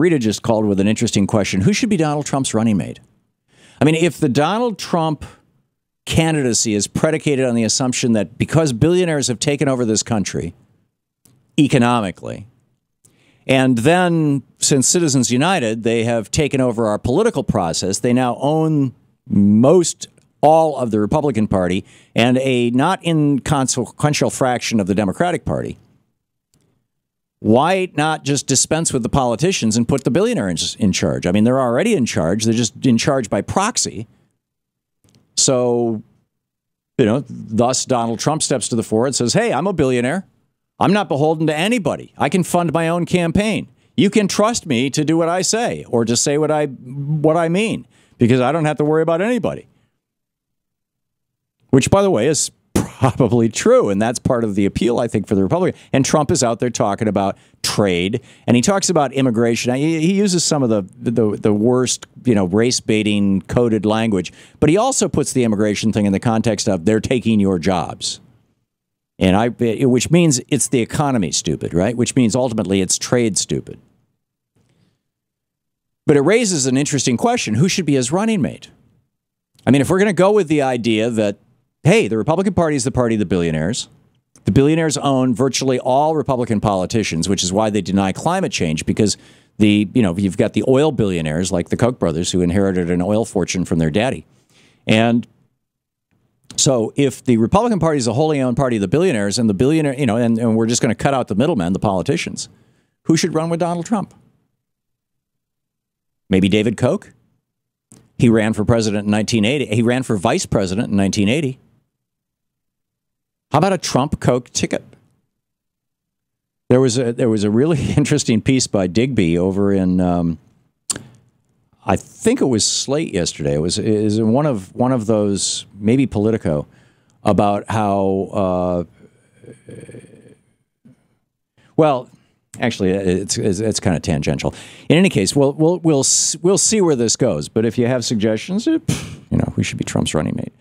Rita just called with an interesting question. Who should be Donald Trump's running mate? I mean, if the Donald Trump candidacy is predicated on the assumption that because billionaires have taken over this country economically, and then since Citizens United, they have taken over our political process, they now own all of the Republican Party and a not inconsequential fraction of the Democratic Party. Why not just dispense with the politicians and put the billionaires in charge? I mean, they're already in charge. They're just in charge by proxy. So, thus Donald Trump steps to the fore and says, hey, I'm a billionaire. I'm not beholden to anybody. I can fund my own campaign. You can trust me to do what I say or to say what I mean, because I don't have to worry about anybody. Which, by the way, is probably true, and that's part of the appeal, I think, for the Republican. And Trump is out there talking about trade, and he talks about immigration. He uses some of the worst, race-baiting coded language, but he also puts the immigration thing in the context of they're taking your jobs, and which means it's the economy stupid, right? Which means ultimately it's trade stupid. But it raises an interesting question: who should be his running mate? I mean, if we're going to go with the idea that, hey, the Republican Party is the party of the billionaires. The billionaires own virtually all Republican politicians, which is why they deny climate change, because you've got the oil billionaires like the Koch brothers who inherited an oil fortune from their daddy. And so if the Republican Party is a wholly owned party of the billionaires and the billionaire, and we're just going to cut out the middlemen, the politicians, who should run with Donald Trump? Maybe David Koch? He ran for president in 1980. He ran for vice president in 1980. How about a Trump-Koch ticket? There was a really interesting piece by Digby over in I think it was Slate yesterday. It was one of those, maybe Politico, about how well, actually it's kind of tangential. In any case, we'll see where this goes. But if you have suggestions, who should be Trump's running mate?